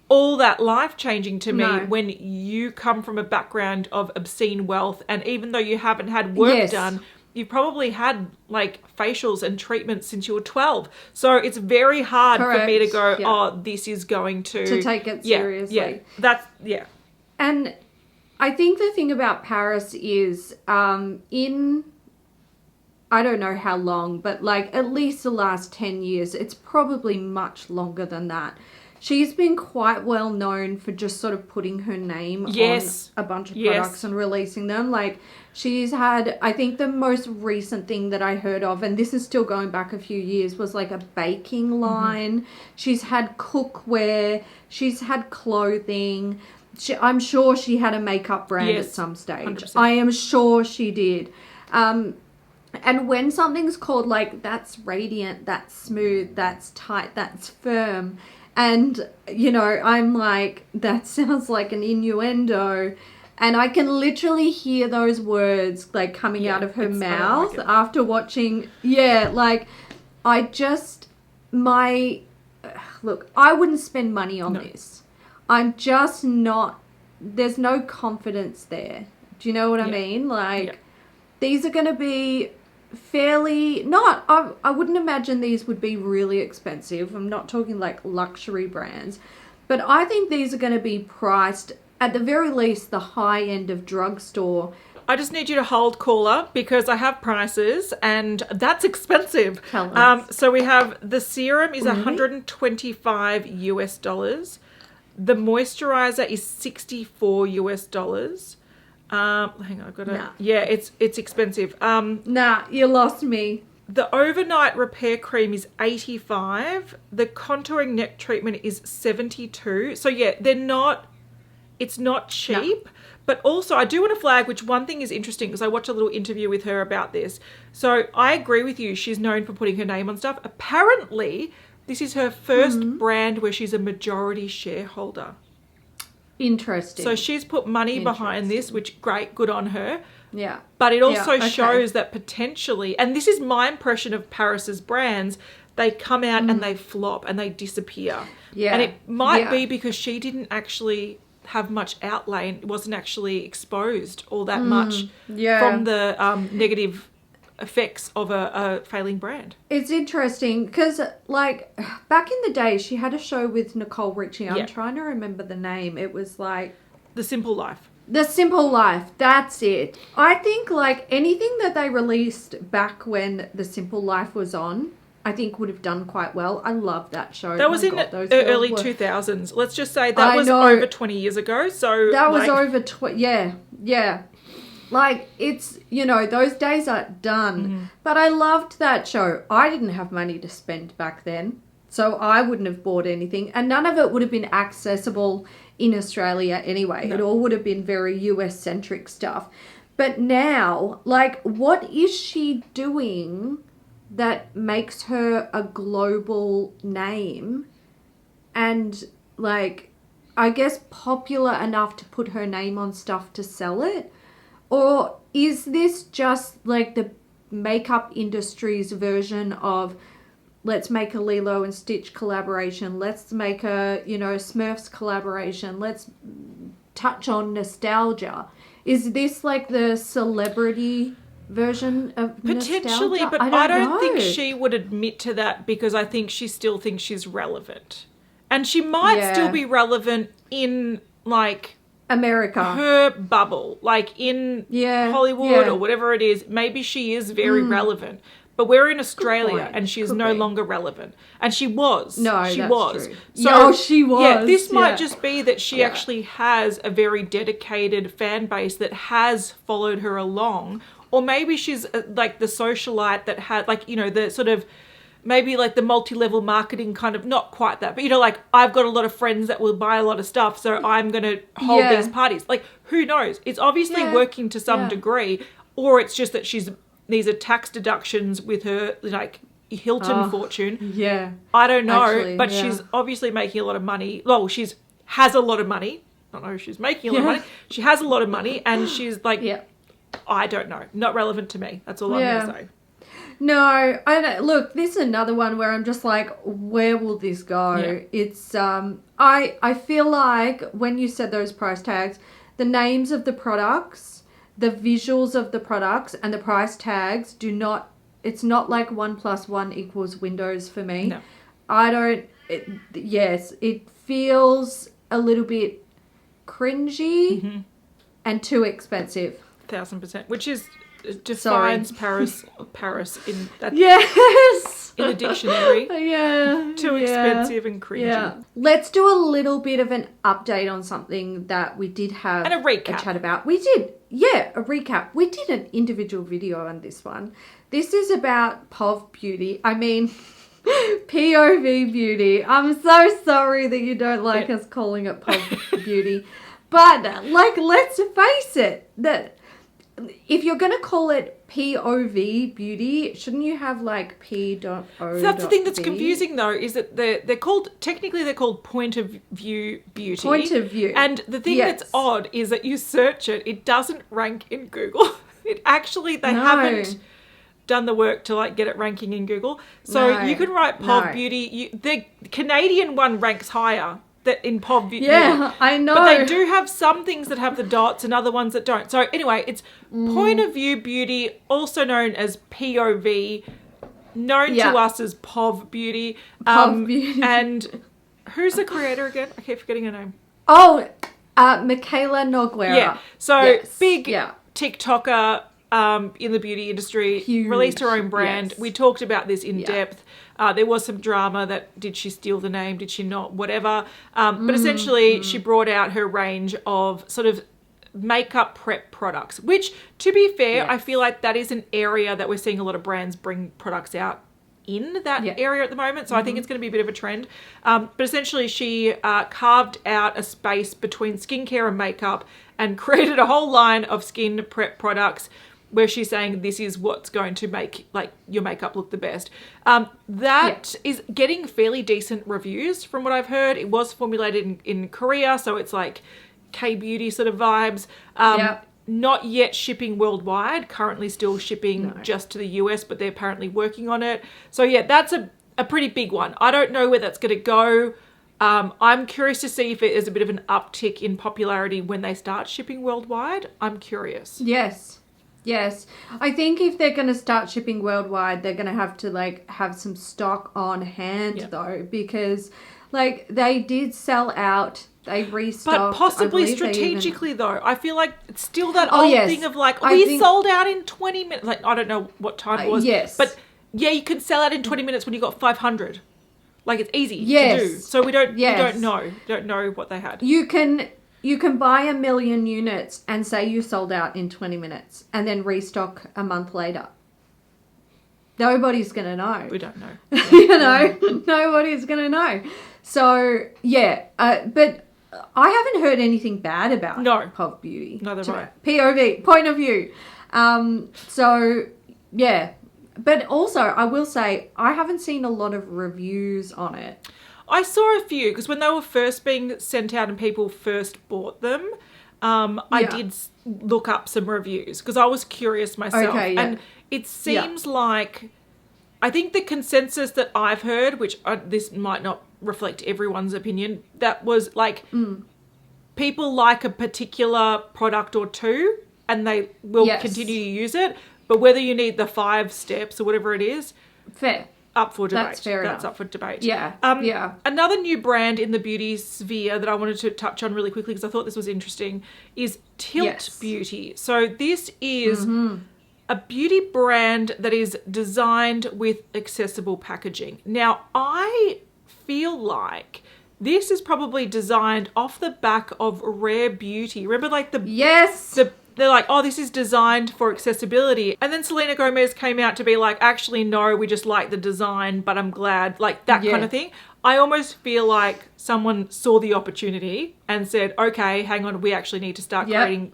all that life-changing to me when you come from a background of obscene wealth, and even though you haven't had work done, you've probably had like facials and treatments since you were 12. So it's very hard for me to go, oh, this is going to take it seriously. And I think the thing about Paris is in, I don't know how long, but like at least the last 10 years, it's probably much longer than that. she's been quite well known for just sort of putting her name Yes. on a bunch of Yes. products and releasing them. Like, she's had, I think the most recent thing that I heard of, and this is still going back a few years, was like a baking line. She's had cookware. She's had clothing. I'm sure she had a makeup brand Yes, at some stage. 100%. I am sure she did. And when something's called like, that's radiant, that's smooth, that's tight, that's firm, and, you know, I'm like, that sounds like an innuendo. And I can literally hear those words like coming out of her I don't mouth like it. after watching. Yeah, like, I just, look, I wouldn't spend money on this. I'm just not, there's no confidence there. Do you know what I mean? Like, these are going to be fairly, not, I wouldn't imagine these would be really expensive. I'm not talking like luxury brands, but I think these are going to be priced at the very least the high end of drugstore. I just need you to hold, caller, because I have prices and that's expensive. Tell us. So we have the serum is $125 US. The moisturizer is $64 US. Hang on, I've got to. Nah. Yeah, it's expensive. Nah, you lost me. The overnight repair cream is $85. The contouring neck treatment is $72. So yeah, they're not. It's not cheap. But also, I do want to flag, which one thing is interesting, because I watched a little interview with her about this. So I agree with you. She's known for putting her name on stuff. Apparently, this is her first brand where she's a majority shareholder. Interesting. So she's put money behind this, which great, good on her. Yeah. But it also okay. shows that potentially, and this is my impression of Paris's brands, they come out and they flop and they disappear. Yeah. And it might be because she didn't actually have much outlay and wasn't actually exposed all that much from the negative effects of a failing brand. It's interesting because, like, back in the day, she had a show with Nicole Richie. I'm trying to remember the name. It was like The Simple Life. The Simple Life. That's it. I think, like, anything that they released back when The Simple Life was on, I think would have done quite well. I love that show. That was in those the early girls were- 2000s. Let's just say that was know. over 20 years ago. So That was like, over yeah. Like, it's, you know, those days are done. But I loved that show. I didn't have money to spend back then, so I wouldn't have bought anything. And none of it would have been accessible in Australia anyway. It all would have been very US-centric stuff. But now, like, what is she doing that makes her a global name and, like, I guess popular enough to put her name on stuff to sell it? Or is this just like the makeup industry's version of, let's make a Lilo and Stitch collaboration, let's make a, you know, Smurfs collaboration, let's touch on nostalgia? Is this like the celebrity version of potentially, nostalgia? but I don't think she would admit to that because I think she still thinks she's relevant. And she might still be relevant in, like, America, her bubble, like in Hollywood or whatever it is. Maybe she is very relevant, but we're in Australia and she's no longer relevant. And she was. No, she that's was. true. So she was. Yeah, this might just be that she actually has a very dedicated fan base that has followed her along. Or maybe she's like the socialite that had, like, you know, the sort of, maybe like the multi-level marketing kind of, not quite that, but, you know, like, I've got a lot of friends that will buy a lot of stuff, so I'm going to hold these parties. Like, who knows? It's obviously working to some degree, or it's just that these are tax deductions with her, like, Hilton fortune. Yeah. I don't know, Actually, but she's obviously making a lot of money. Well, has a lot of money. I don't know if she's making a lot of money. She has a lot of money, and she's like, I don't know. Not relevant to me. That's all I'm going to say. No, I don't. Look, this is another one where I'm just like, where will this go? Yeah. It's I feel like when you said those price tags, the names of the products, the visuals of the products, and the price tags do not. It's not like 1 + 1 = Windows for me. No. I don't. Yes, it feels a little bit cringy and too expensive. 1,000%, which is defines Paris in that Yes. in the dictionary. Yeah. Too expensive and cringy. Yeah. Let's do a little bit of an update on something that we did have And a recap. chat about. We did. Yeah, a recap. We did an individual video on this one. This is about POV beauty. I mean, POV beauty. I'm so sorry that you don't like us calling it POV beauty. But, like, let's face it, that if you're going to call it POV beauty, shouldn't you have, like, P.O. So that's the thing that's confusing, though, is that they're called point of view beauty. Point of view. And the thing that's odd is that you search it, it doesn't rank in Google. They haven't done the work to, like, get it ranking in Google. So you can write POV beauty. The Canadian one ranks higher in POV beauty. Yeah, I know. But they do have some things that have the dots and other ones that don't. So anyway, it's point of view beauty, also known as POV, known to us as POV beauty. POV beauty. And who's the creator again? I keep forgetting her name. Oh, Michaela Noguera. Yeah. So big Yeah. TikToker in the beauty industry, Huge. released her own brand. Yes. We talked about this in depth. There was some drama that did she steal the name, did she not, whatever. But essentially she brought out her range of sort of makeup prep products, which, to be fair, I feel like that is an area that we're seeing a lot of brands bring products out in that area at the moment. So I think it's going to be a bit of a trend. But essentially she carved out a space between skincare and makeup and created a whole line of skin prep products where she's saying this is what's going to make, like, your makeup look the best. That is getting fairly decent reviews from what I've heard. It was formulated in Korea, so it's like K-beauty sort of vibes. Not yet shipping worldwide, currently still shipping just to the US, but they're apparently working on it. So yeah, that's a pretty big one. I don't know where that's going to go. I'm curious to see if it is a bit of an uptick in popularity when they start shipping worldwide. I'm curious. Yes. I think if they're going to start shipping worldwide, they're going to have to, like, have some stock on hand, though, because, like, they did sell out. They restocked. But possibly strategically, though. I feel like it's still that old thing of, like, sold out in 20 minutes. Like, I don't know what time it was. Yes. But, yeah, you can sell out in 20 minutes when you got 500. Like, it's easy to do. So we don't know. Don't know what they had. You can buy 1 million units and say you sold out in 20 minutes and then restock a month later. Nobody's going to know. We don't know. Nobody's going to know. So, but I haven't heard anything bad about POV beauty. No, they're right. POV, point of view. So, yeah. But also, I will say, I haven't seen a lot of reviews on it. I saw a few because when they were first being sent out and people first bought them, I did look up some reviews because I was curious myself. And it seems like, I think the consensus that I've heard, which this might not reflect everyone's opinion, that was like people like a particular product or two and they will continue to use it. But whether you need the 5 steps or whatever it is, up for debate. That's fair enough. Up for debate. Yeah. Another new brand in the beauty sphere that I wanted to touch on really quickly because I thought this was interesting is Tilt Beauty. So this is a beauty brand that is designed with accessible packaging. Now, I feel like this is probably designed off the back of Rare Beauty. Remember, like they're like, oh, this is designed for accessibility. And then Selena Gomez came out to be like, actually, no, we just like the design, but I'm glad, like that kind of thing. I almost feel like someone saw the opportunity and said, okay, hang on, we actually need to start creating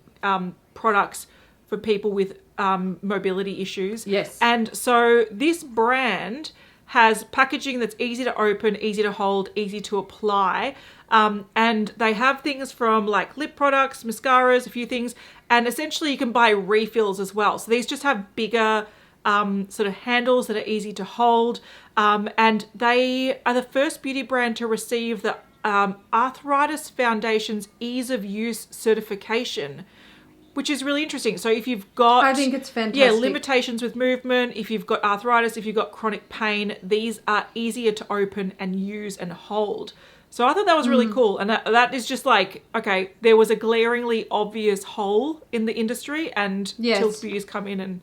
products for people with mobility issues. Yes. And so this brand has packaging that's easy to open, easy to hold, easy to apply. And they have things from like lip products, mascaras, a few things. And essentially you can buy refills as well. So these just have bigger sort of handles that are easy to hold. And they are the first beauty brand to receive the Arthritis Foundation's Ease of Use certification, which is really interesting. So if you've got... I think it's fantastic. Yeah, limitations with movement, if you've got arthritis, if you've got chronic pain, these are easier to open and use and hold So I thought that was really cool. And that is just like, okay, there was a glaringly obvious hole in the industry, and Tilt Beauty's come in and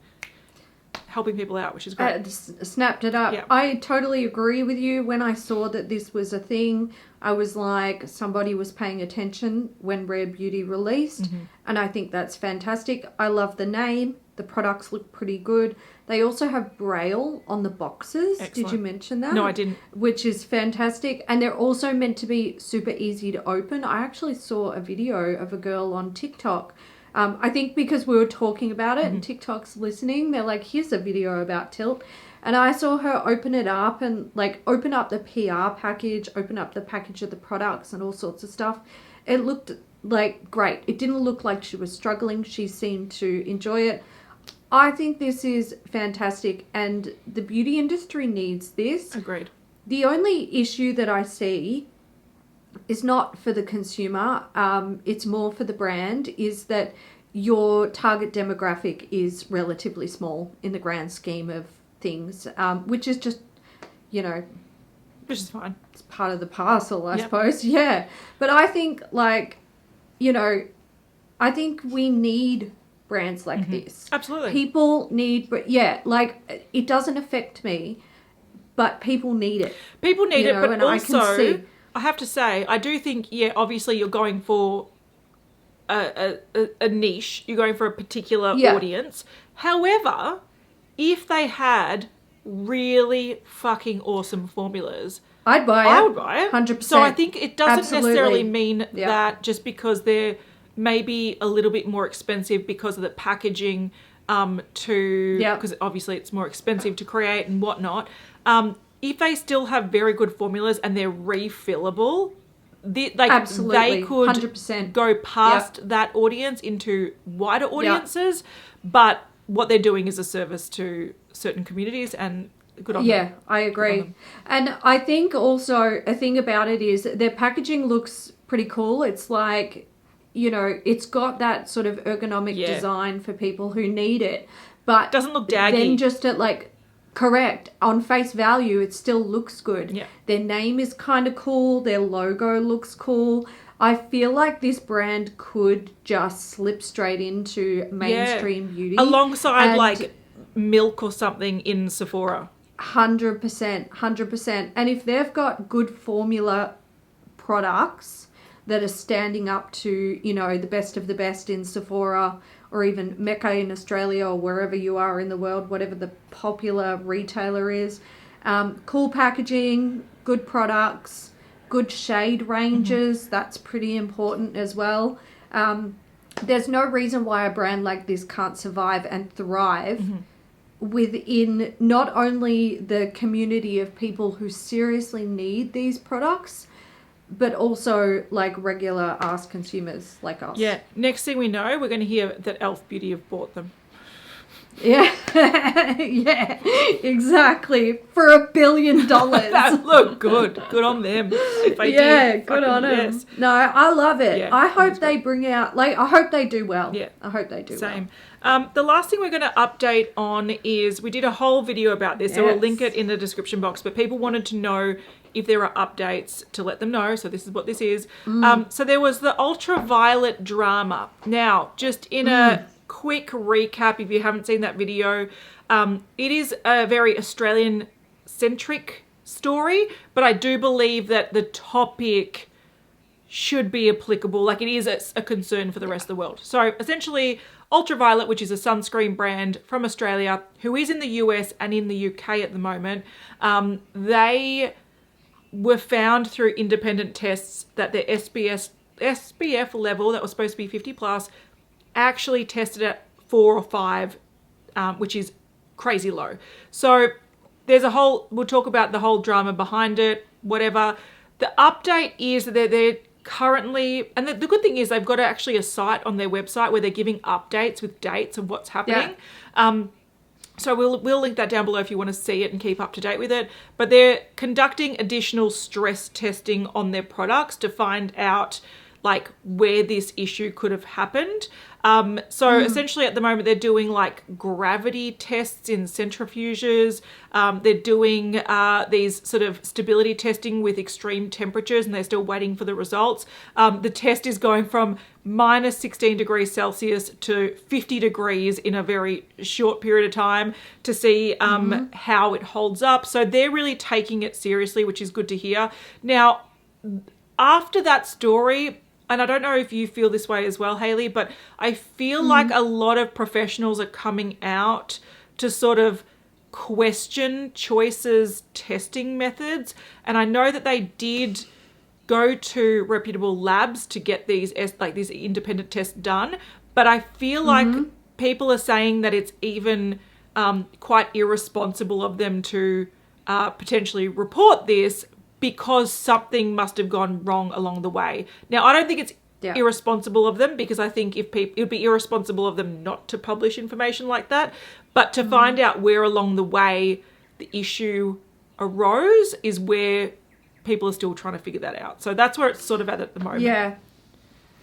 helping people out, which is great. Snapped it up. Yeah. I totally agree with you. When I saw that this was a thing, I was like, somebody was paying attention when Rare Beauty released, and I think that's fantastic. I love the name. The products look pretty good. They also have Braille on the boxes. Excellent. Did you mention that? No, I didn't. Which is fantastic. And they're also meant to be super easy to open. I actually saw a video of a girl on TikTok. I think because we were talking about it and TikTok's listening, they're like, here's a video about Tilt. And I saw her open it up and like open up the PR package, open up the package of the products and all sorts of stuff. It looked like great. It didn't look like she was struggling. She seemed to enjoy it. I think this is fantastic, and the beauty industry needs this. Agreed. The only issue that I see is not for the consumer, it's more for the brand, is that your target demographic is relatively small in the grand scheme of things, which is just, you know... Which is fine. It's part of the parcel, I suppose. Yeah. But I think, like, you know, I think we need... brands like this. Absolutely. People need, like, it doesn't affect me, but people need it. People need it, but also, I have to say, I do think, obviously you're going for a niche. You're going for a particular audience. However, if they had really fucking awesome formulas, I'd buy it. I would buy it. 100%. So I think it doesn't necessarily mean that just because they're maybe a little bit more expensive because of the packaging because obviously it's more expensive to create and whatnot. If they still have very good formulas and they're refillable, they could 100%. go past that audience into wider audiences, but what they're doing is a service to certain communities, and good on them. Yeah, I agree. And I think also a thing about it is their packaging looks pretty cool. It's like, you know, it's got that sort of ergonomic design for people who need it. But doesn't look daggy. Then just at like, correct, on face value, it still looks good. Yeah. Their name is kind of cool. Their logo looks cool. I feel like this brand could just slip straight into mainstream beauty. Alongside like Milk or something in Sephora. 100%. And if they've got good formula products that are standing up to, you know, the best of the best in Sephora or even Mecca in Australia or wherever you are in the world, whatever the popular retailer is. Cool packaging, good products, good shade ranges. That's pretty important as well. There's no reason why a brand like this can't survive and thrive within not only the community of people who seriously need these products, but also like regular ass consumers like us. Yeah. Next thing we know, we're going to hear that Elf Beauty have bought them. Yeah. Yeah, exactly. For $1 billion. That look good. Good on them. If they did, good on them. Yes. No, I love it. Yeah, I hope they bring out, like, I hope they do well. Yeah. I hope they do Same. The last thing we're going to update on is we did a whole video about this, so we'll link it in the description box, but people wanted to know if there are updates to let them know, so this is what this is. So there was the ultraviolet drama. Now, just in a quick recap, if you haven't seen that video, it is a very Australian-centric story, but I do believe that the topic should be applicable, like it is a concern for the rest of the world. So essentially, Ultraviolet, which is a sunscreen brand from Australia, who is in the US and in the UK at the moment, they were found through independent tests that their SPF level that was supposed to be 50 plus actually tested at 4 or 5, which is crazy low. So there's we'll talk about the whole drama behind it, whatever. The update is that they're currently, and the good thing is they've got actually a site on their website where they're giving updates with dates of what's happening. So we'll link that down below if you want to see it and keep up to date with it. But they're conducting additional stress testing on their products to find out like where this issue could have happened. So essentially at the moment they're doing like gravity tests in centrifuges. They're doing these sort of stability testing with extreme temperatures, and they're still waiting for the results. The test is going from minus 16 degrees Celsius to 50 degrees in a very short period of time to see how it holds up. So they're really taking it seriously, which is good to hear. Now, after that story, and I don't know if you feel this way as well, Hailey, but I feel like a lot of professionals are coming out to sort of question Choice's testing methods. And I know that they did go to reputable labs to get these independent tests done, but I feel like people are saying that it's even quite irresponsible of them to potentially report this because something must have gone wrong along the way. Now, I don't think it's irresponsible of them, because I think it would be irresponsible of them not to publish information like that, but to find out where along the way the issue arose is where people are still trying to figure that out. So that's where it's sort of at the moment. Yeah.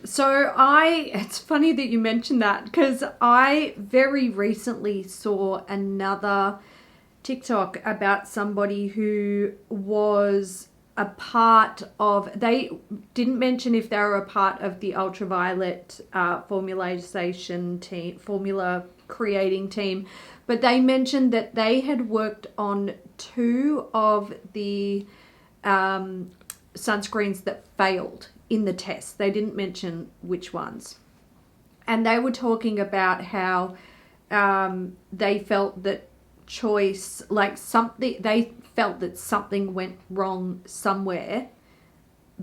So it's funny that you mentioned that, because I very recently saw another TikTok about somebody who was a part of, they didn't mention if they were a part of the ultraviolet formulation team, formula creating team, but they mentioned that they had worked on 2 of the sunscreens that failed in the test. They didn't mention which ones. And they were talking about how they felt that Choice, they felt that something went wrong somewhere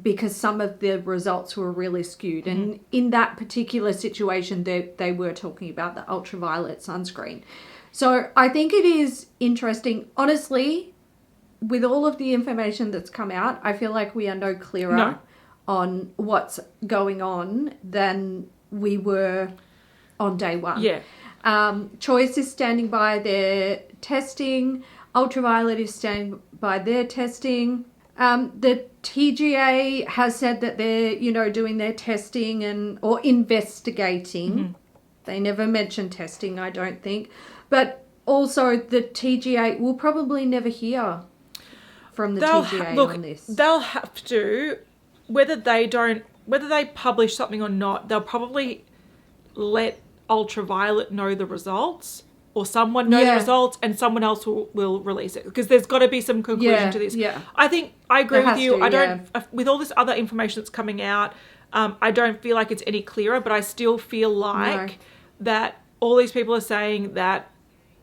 because some of the results were really skewed. And in that particular situation, they were talking about the ultraviolet sunscreen. So I think it is interesting. Honestly, with all of the information that's come out, I feel like we are no clearer on what's going on than we were on day one. Yeah. Choice is standing by their testing. Ultraviolet is standing by their testing. The TGA has said that they're, doing their testing or investigating. They never mention testing, I don't think. But also the TGA will probably never hear from the TGA on this. They'll have to, whether they publish something or not, they'll probably let Ultraviolet know the results, or someone know the results, and someone else will release it, because there's got to be some conclusion to this. Yeah. I think I agree with you. I don't, with all this other information that's coming out, I don't feel like it's any clearer, but I still feel like that all these people are saying that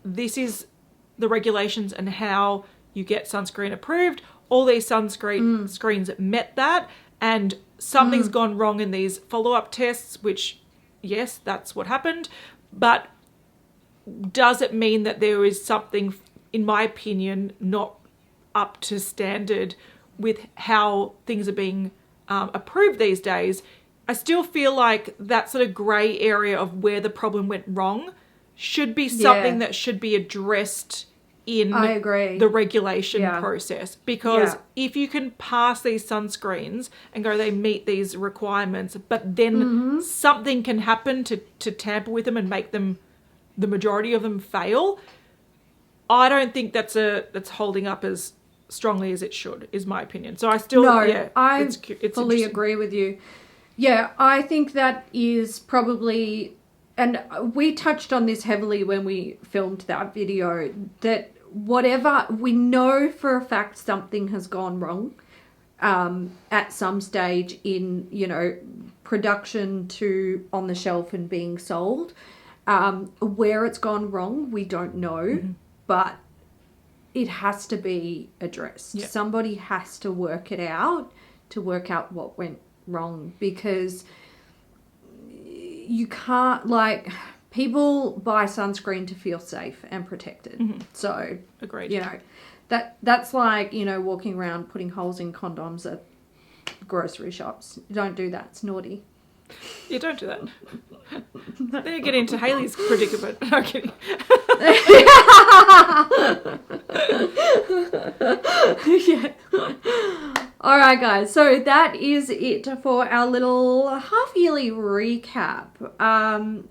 this is the regulations and how you get sunscreen approved. All these screens met that, and something's gone wrong in these follow-up tests, which, yes, that's what happened. But does it mean that there is something, in my opinion, not up to standard with how things are being approved these days? I still feel like that sort of grey area of where the problem went wrong should be something that should be addressed in the regulation process. Because if you can pass these sunscreens and go, they meet these requirements, but then something can happen to tamper with them and make them, the majority of them, fail, I don't think that's holding up as strongly as it should, is my opinion. So I still, I fully agree with you. Yeah, I think that is probably, and we touched on this heavily when we filmed that video, that whatever, we know for a fact something has gone wrong at some stage in, production to on the shelf and being sold. Where it's gone wrong, we don't know, but it has to be addressed. Yep. Somebody has to work it out to work out what went wrong, because you can't, people buy sunscreen to feel safe and protected. So, agreed. That's like, walking around putting holes in condoms at grocery shops. Don't do that. It's naughty. Yeah, don't do that. Then you get into Hailey's predicament. I'm kidding. All right, guys. So that is it for our little half-yearly recap.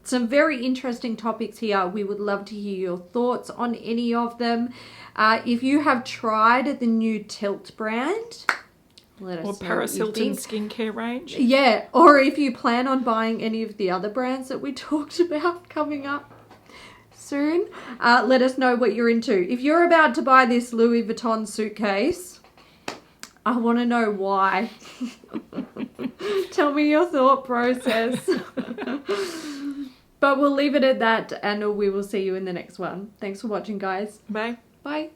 Some very interesting topics here. We would love to hear your thoughts on any of them. If you have tried the new Tilt brand, let us know. Or Paris Hilton skincare range. Yeah, or if you plan on buying any of the other brands that we talked about coming up soon, let us know what you're into. If you're about to buy this Louis Vuitton suitcase, I want to know why. Tell me your thought process. But we'll leave it at that, and we will see you in the next one. Thanks for watching, guys. Bye. Bye.